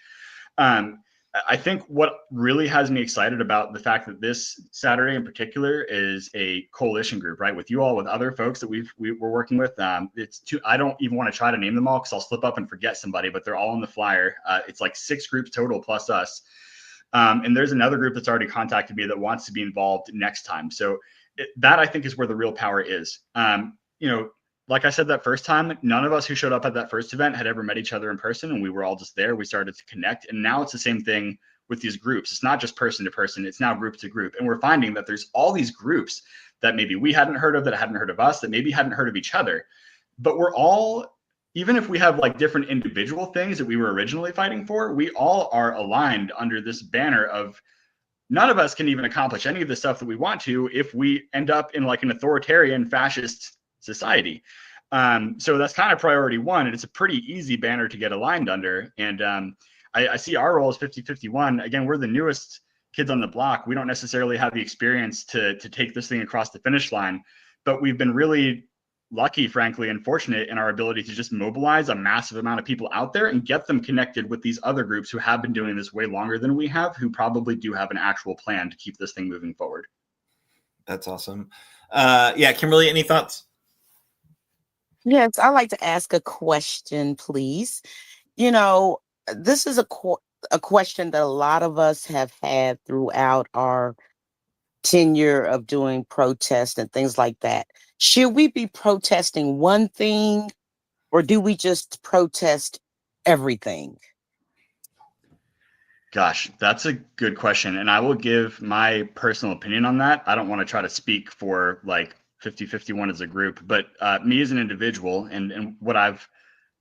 I think what really has me excited about the fact that this Saturday in particular is a coalition group, right? With you all, with other folks that we're working with. I don't even want to try to name them all because I'll slip up and forget somebody, but they're all on the flyer. It's like 6 groups total plus us. And there's another group that's already contacted me that wants to be involved next time. So that I think is where the real power is. Like I said, that first time, none of us who showed up at that first event had ever met each other in person, and we were all just there. We started to connect, and now it's the same thing with these groups. It's not just person to person, it's now group to group. And we're finding that there's all these groups that maybe we hadn't heard of, that hadn't heard of us, that maybe hadn't heard of each other. But we're all, even if we have like different individual things that we were originally fighting for, we all are aligned under this banner of none of us can even accomplish any of the stuff that we want to if we end up in like an authoritarian fascist society. So that's kind of priority one, and it's a pretty easy banner to get aligned under. And I see our role as 5051. Again, we're the newest kids on the block. We don't necessarily have the experience to take this thing across the finish line, but we've been really lucky, frankly, and fortunate in our ability to just mobilize a massive amount of people out there and get them connected with these other groups who have been doing this way longer than we have, who probably do have an actual plan to keep this thing moving forward. That's awesome. Yeah, Kimberly, any thoughts? Yes, I'd like to ask a question, please. This is a question that a lot of us have had throughout our tenure of doing protests and things like that. Should we be protesting one thing, or do we just protest everything? Gosh, that's a good question. And I will give my personal opinion on that. I don't want to try to speak for like 5051 as a group, but me as an individual, and what I've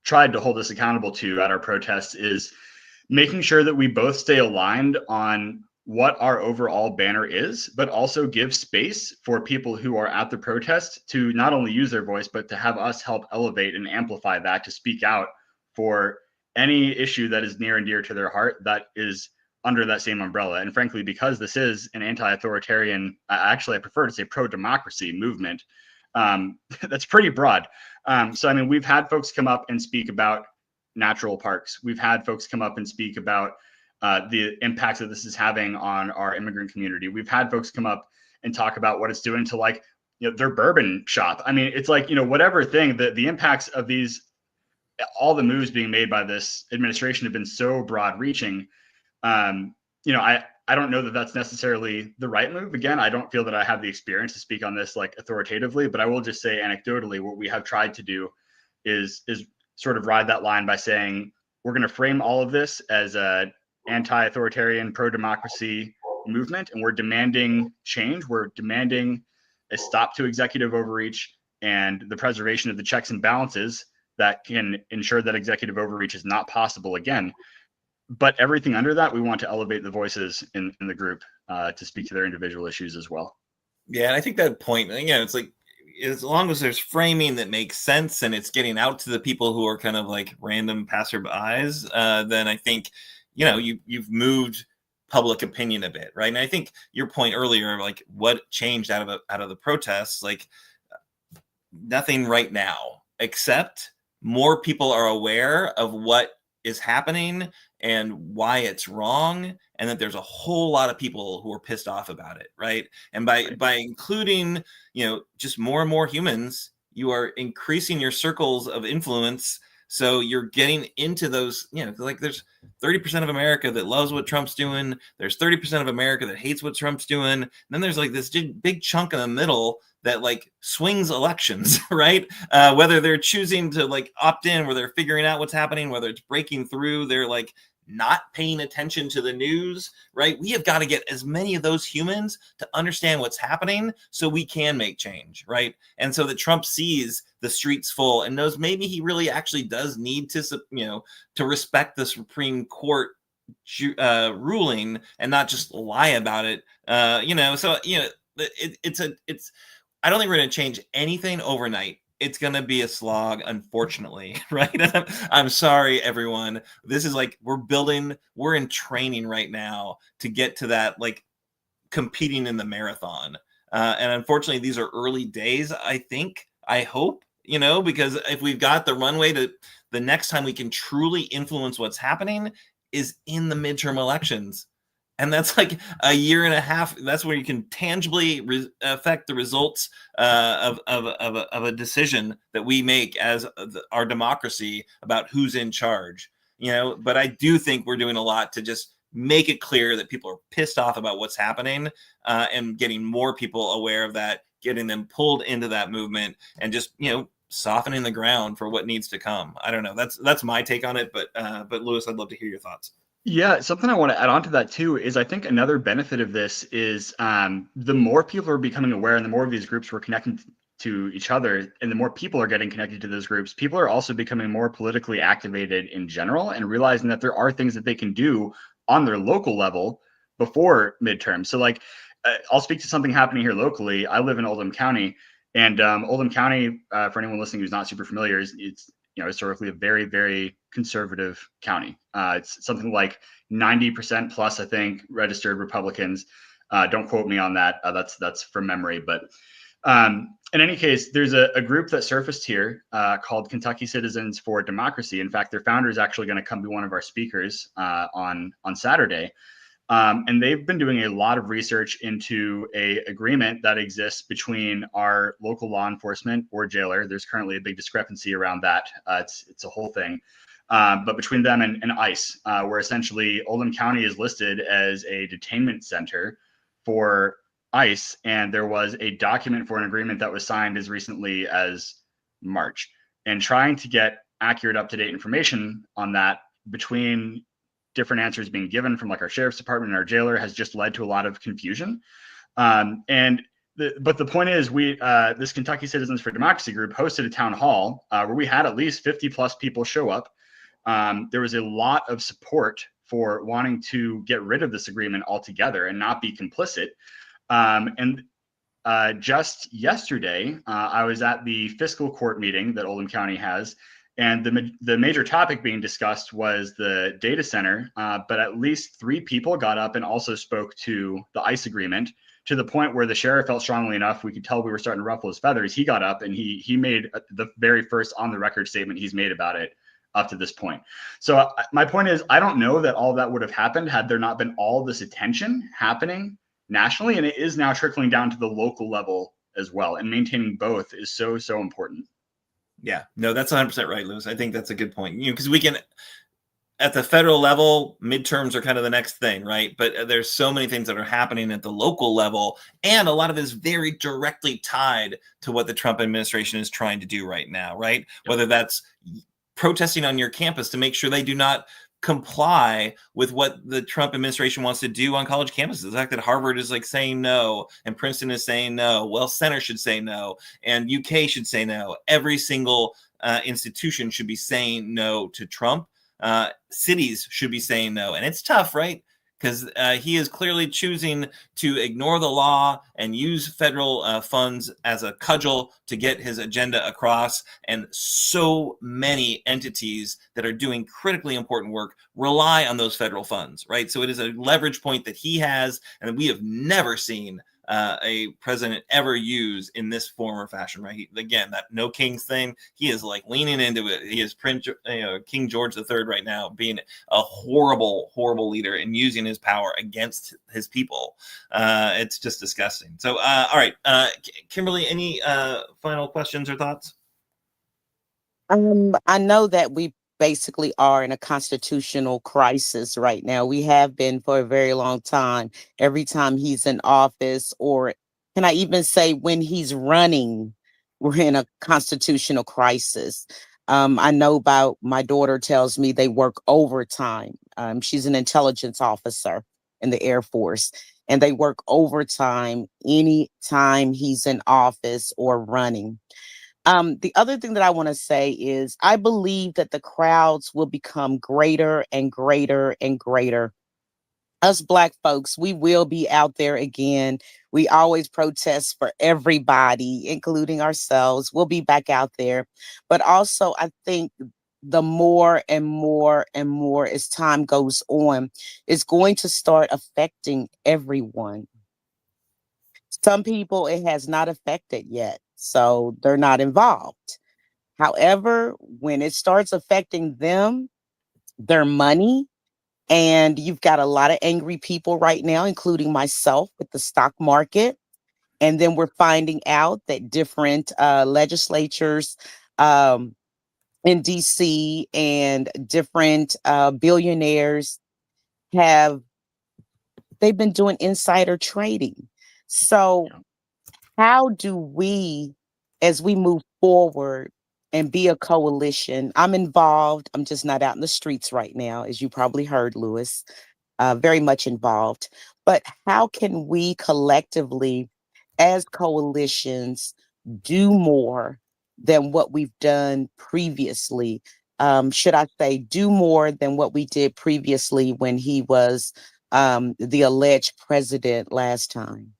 tried to hold us accountable to at our protests is making sure that we both stay aligned on what our overall banner is, but also give space for people who are at the protest to not only use their voice, but to have us help elevate and amplify that, to speak out for any issue that is near and dear to their heart that is under that same umbrella. And frankly, because this is an anti-authoritarian, actually, I prefer to say pro-democracy movement, that's pretty broad. So, I mean, we've had folks come up and speak about natural parks. We've had folks come up and speak about the impacts that this is having on our immigrant community. We've had folks come up and talk about what it's doing to, like, their bourbon shop. I mean, it's like, whatever thing, the impacts of these, all the moves being made by this administration have been so broad reaching. I don't know that that's necessarily the right move. Again, I don't feel that I have the experience to speak on this like authoritatively, but I will just say anecdotally, what we have tried to do is sort of ride that line by saying, we're going to frame all of this as a anti-authoritarian, pro-democracy movement, and we're demanding change. We're demanding a stop to executive overreach and the preservation of the checks and balances that can ensure that executive overreach is not possible again. But everything under that, we want to elevate the voices in the group to speak to their individual issues as well. Yeah, and I think that point, it's like, as long as there's framing that makes sense and it's getting out to the people who are kind of like random passerbys, then I think, you've moved public opinion a bit, right? And I think your point earlier, like what changed out of the protests, like nothing right now, except more people are aware of what is happening and why it's wrong, and that there's a whole lot of people who are pissed off about it, right? And by including, just more and more humans, you are increasing your circles of influence. So you're getting into those, like there's 30% of America that loves what Trump's doing. There's 30% of America that hates what Trump's doing. And then there's like this big chunk in the middle that like swings elections, right? Whether they're choosing to like opt in, where they're figuring out what's happening, whether it's breaking through, they're like not paying attention to the news, right? We have got to get as many of those humans to understand what's happening so we can make change, right? And so that Trump sees the streets full and knows maybe he really actually does need to, to respect the Supreme Court ruling and not just lie about it. It's I don't think we're going to change anything overnight. It's going to be a slog, unfortunately, right? I'm sorry, everyone. This is like, we're in training right now to get to that, like competing in the marathon. And unfortunately, these are early days, I hope, because if we've got the runway to the next time we can truly influence what's happening is in the midterm elections. And that's like a year and a half. That's where you can tangibly affect the results of a decision that we make as our democracy about who's in charge. But I do think we're doing a lot to just make it clear that people are pissed off about what's happening, and getting more people aware of that, getting them pulled into that movement, and just softening the ground for what needs to come. I don't know. That's my take on it. But Louis, I'd love to hear your thoughts. Yeah, something I want to add on to that too is I think another benefit of this is the more people are becoming aware and the more of these groups we're connecting to each other and the more people are getting connected to those groups, people are also becoming more politically activated in general and realizing that there are things that they can do on their local level before midterms. So like I'll speak to something happening here locally. I live in Oldham County, and Oldham County, for anyone listening who's not super familiar, it's historically a very, very conservative county. It's something like 90% plus, I think, registered Republicans. Don't quote me on that. That's from memory. But in any case, there's a group that surfaced here called Kentucky Citizens for Democracy. In fact, their founder is actually going to come be one of our speakers on Saturday. And they've been doing a lot of research into a agreement that exists between our local law enforcement or jailer. There's currently a big discrepancy around that. It's a whole thing. But between them and ICE, where essentially Oldham County is listed as a detainment center for ICE. And there was a document for an agreement that was signed as recently as March. And trying to get accurate, up-to-date information on that between different answers being given from like our sheriff's department and our jailer has just led to a lot of confusion. But the point is, this Kentucky Citizens for Democracy group hosted a town hall where we had at least 50 plus people show up. There was a lot of support for wanting to get rid of this agreement altogether and not be complicit. Just yesterday, I was at the fiscal court meeting that Oldham County has, and the major topic being discussed was the data center, but at least 3 people got up and also spoke to the ICE agreement, to the point where the sheriff felt strongly enough, we could tell we were starting to ruffle his feathers. He got up and he made the very first on the record statement he's made about it up to this point. So my point is, I don't know that all that would have happened had there not been all this attention happening nationally, and it is now trickling down to the local level as well. And maintaining both is so important. Yeah, no, that's 100% right, Lewis. I think that's a good point. Because we can, at the federal level, midterms are kind of the next thing, right? But there's so many things that are happening at the local level, and a lot of it is very directly tied to what the Trump administration is trying to do right now, right? Yep. Whether that's protesting on your campus to make sure they do not comply with what the Trump administration wants to do on college campuses. The fact that Harvard is like saying no and Princeton is saying no, well, Center should say no and UK should say no. Every single institution should be saying no to Trump. Cities should be saying no. And it's tough, right? Because he is clearly choosing to ignore the law and use federal funds as a cudgel to get his agenda across. And so many entities that are doing critically important work rely on those federal funds, right? So it is a leverage point that he has, and we have never seen a president ever use in this form or fashion, right? Again, that no kings thing, he is like leaning into it. He is King George III right now, being a horrible leader and using his power against his people. It's just disgusting. So, all right, Kimberly, any final questions or thoughts? I know that we basically are in a constitutional crisis right now. We have been for a very long time. Every time he's in office, or can I even say when he's running, we're in a constitutional crisis. I know about, my daughter tells me they work overtime. She's an intelligence officer in the Air Force, and they work overtime anytime he's in office or running. The other thing that I want to say is I believe that the crowds will become greater and greater and greater. Us Black folks, we will be out there again. We always protest for everybody, including ourselves. We'll be back out there. But also, I think the more and more and more as time goes on, it's going to start affecting everyone. Some people it has not affected yet, so they're not involved. However, when it starts affecting them, their money, and you've got a lot of angry people right now, including myself with the stock market. And then we're finding out that different legislatures in DC and different billionaires they've been doing insider trading. So how do we, as we move forward, and be a coalition. I'm involved. I'm just not out in the streets right now, as you probably heard, Lewis. Very much involved. But how can we collectively, as coalitions, do more than what we've done previously? Should I say, do more than what we did previously when he was the alleged president last time?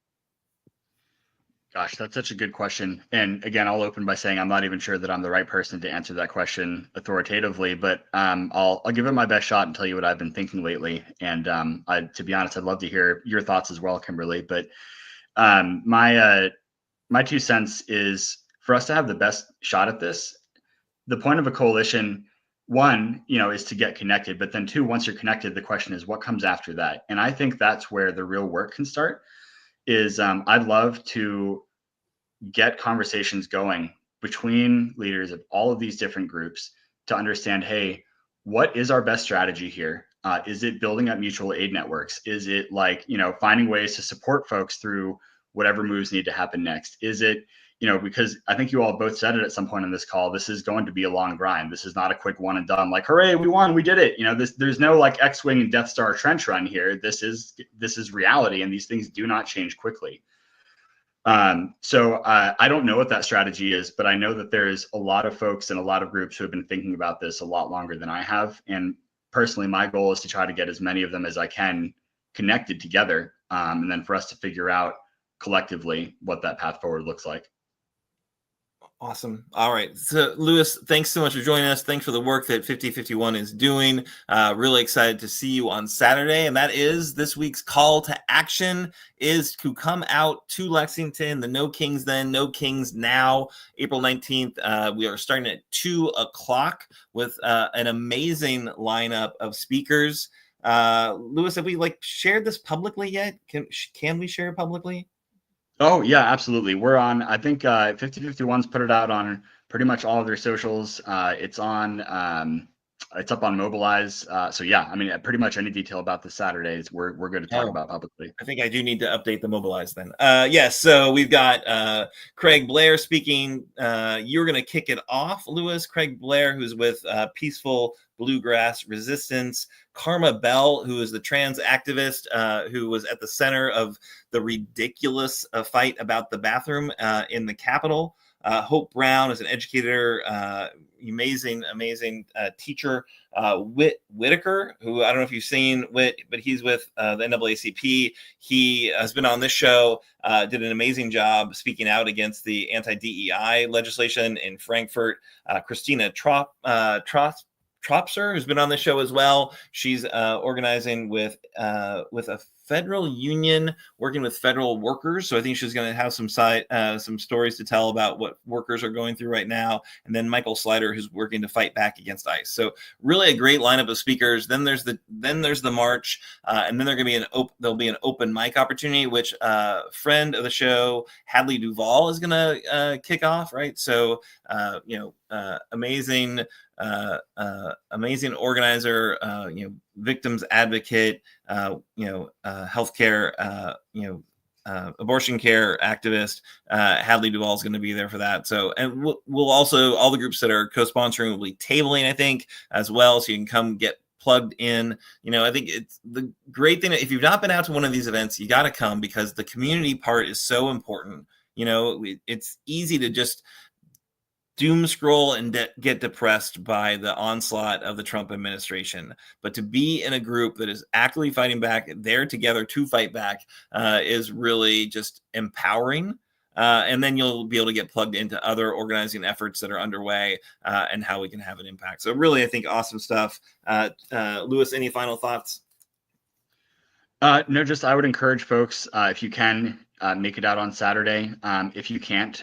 Gosh, that's such a good question. And again, I'll open by saying I'm not even sure that I'm the right person to answer that question authoritatively, but I'll give it my best shot and tell you what I've been thinking lately. And to be honest, I'd love to hear your thoughts as well, Kimberly. But my 2 cents is for us to have the best shot at this. The point of a coalition, one, is to get connected, but then two, once you're connected, the question is what comes after that. And I think that's where the real work can start. Is I'd love to get conversations going between leaders of all of these different groups to understand, hey, what is our best strategy here? Is it building up mutual aid networks? Is it finding ways to support folks through whatever moves need to happen next? Is it, because I think you all both said it at some point in this call, this is going to be a long grind. This is not a quick one and done, like, hooray, we won, we did it. There's no like X-Wing and Death Star trench run here. This is reality, and these things do not change quickly. So I don't know what that strategy is, but I know that there's a lot of folks and a lot of groups who have been thinking about this a lot longer than I have. And personally, my goal is to try to get as many of them as I can connected together, and then for us to figure out collectively what that path forward looks like. Awesome. All right. So, Lewis, thanks so much for joining us. Thanks for the work that 5051 is doing. Really excited to see you on Saturday. And that is this week's call to action is to come out to Lexington, the No Kings Then, No Kings Now, April 19th. We are starting at 2:00 with an amazing lineup of speakers. Lewis, have we shared this publicly yet? Can we share it publicly? Oh, yeah, absolutely. We're on, I think 5051's put it out on pretty much all of their socials. It's up on Mobilize. So yeah, I mean, pretty much any detail about the Saturdays, we're going to talk about publicly. I think I do need to update the Mobilize then. Yes, so we've got Craig Blair speaking. You're going to kick it off, Lewis. Craig Blair, who's with Peaceful Bluegrass Resistance. Karma Bell, who is the trans activist who was at the center of the ridiculous fight about the bathroom in the Capitol. Hope Brown is an educator, amazing teacher. Whitaker, who I don't know if you've seen Whit, but he's with the NAACP. He has been on this show, did an amazing job speaking out against the anti-DEI legislation in Frankfurt. Christina Tropser, who's been on the show as well. She's organizing with a federal union, working with federal workers. So I think she's going to have some stories to tell about what workers are going through right now. And then Michael Slider, who's working to fight back against ICE. So really a great lineup of speakers. Then there's the march, and then there'll be an open mic opportunity, which friend of the show, Hadley Duvall, is going to kick off. Right. So amazing organizer, victims advocate, healthcare, abortion care activist. Hadley Duvall is going to be there for that. So, and we'll also, all the groups that are co-sponsoring will be tabling, I think, as well. So you can come get plugged in. I think it's the great thing. If you've not been out to one of these events, you got to come, because the community part is so important. It's easy to just doom scroll and get depressed by the onslaught of the Trump administration. But to be in a group that is actively fighting back, they're together to fight back, is really just empowering. And then you'll be able to get plugged into other organizing efforts that are underway, and how we can have an impact. So really, I think awesome stuff. Lewis, any final thoughts? No, just I would encourage folks, if you can, make it out on Saturday. If you can't,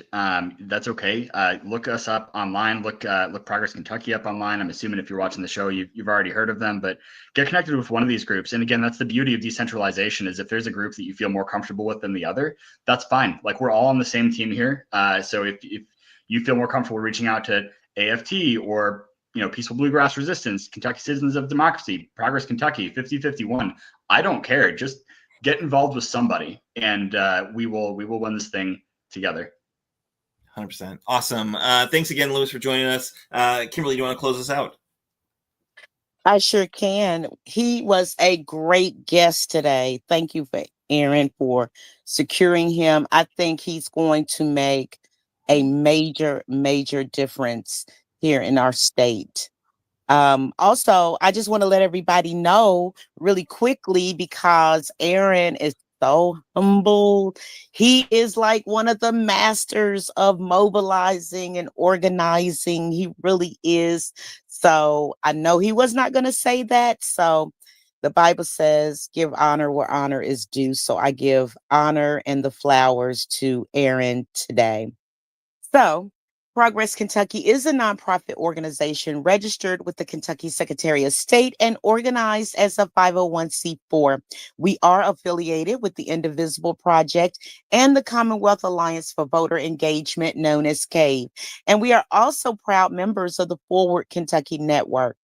that's okay. Look us up online. Look Progress Kentucky up online. I'm assuming if you're watching the show, you've already heard of them, but get connected with one of these groups. And again, that's the beauty of decentralization, is if there's a group that you feel more comfortable with than the other, that's fine. Like, we're all on the same team here. So if you feel more comfortable reaching out to AFT or Peaceful Bluegrass Resistance, Kentucky Citizens of Democracy, Progress Kentucky, 5051, I don't care. Just get involved with somebody, and we will win this thing together. 100%. Awesome. Thanks again, Louis, for joining us. Kimberly, do you want to close us out? I sure can. He was a great guest today. Thank you for Aaron for securing him. I think he's going to make a major, major difference here in our state. Also, I just want to let everybody know really quickly because Aaron is so humble. He is like one of the masters of mobilizing and organizing. He really is. So I know he was not going to say that. So the Bible says, give honor where honor is due. So I give honor and the flowers to Aaron today. So, Progress Kentucky is a nonprofit organization registered with the Kentucky Secretary of State and organized as a 501c4. We are affiliated with the Indivisible Project and the Commonwealth Alliance for Voter Engagement, known as CAVE. And we are also proud members of the Forward Kentucky Network.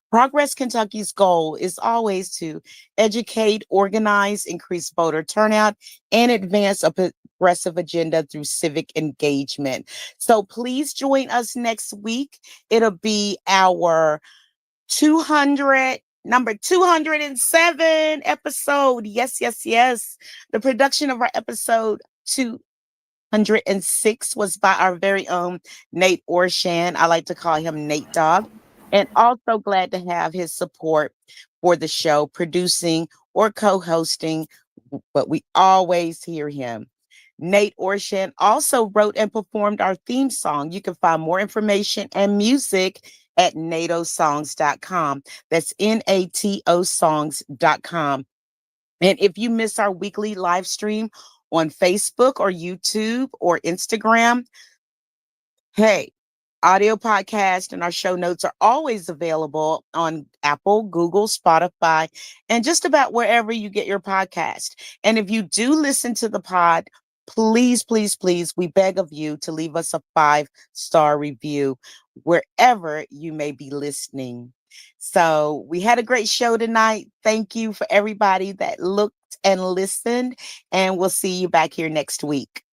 Progress Kentucky's goal is always to educate, organize, increase voter turnout, and advance a progressive agenda through civic engagement. So please join us next week. It'll be our 200 number 207 episode. Yes, yes, yes. The production of our episode 206 was by our very own Nate Orshan. I like to call him Nate Dog. And also glad to have his support for the show, producing or co hosting, but we always hear him. Nate Orshan also wrote and performed our theme song. You can find more information and music at natosongs.com. That's NATO songs.com. And if you miss our weekly live stream on Facebook or YouTube or Instagram, hey, audio podcast and our show notes are always available on Apple, Google, Spotify, and just about wherever you get your podcast. And if you do listen to the pod, please, please, please, we beg of you to leave us a 5-star review wherever you may be listening. So we had a great show tonight. Thank you for everybody that looked and listened, and we'll see you back here next week.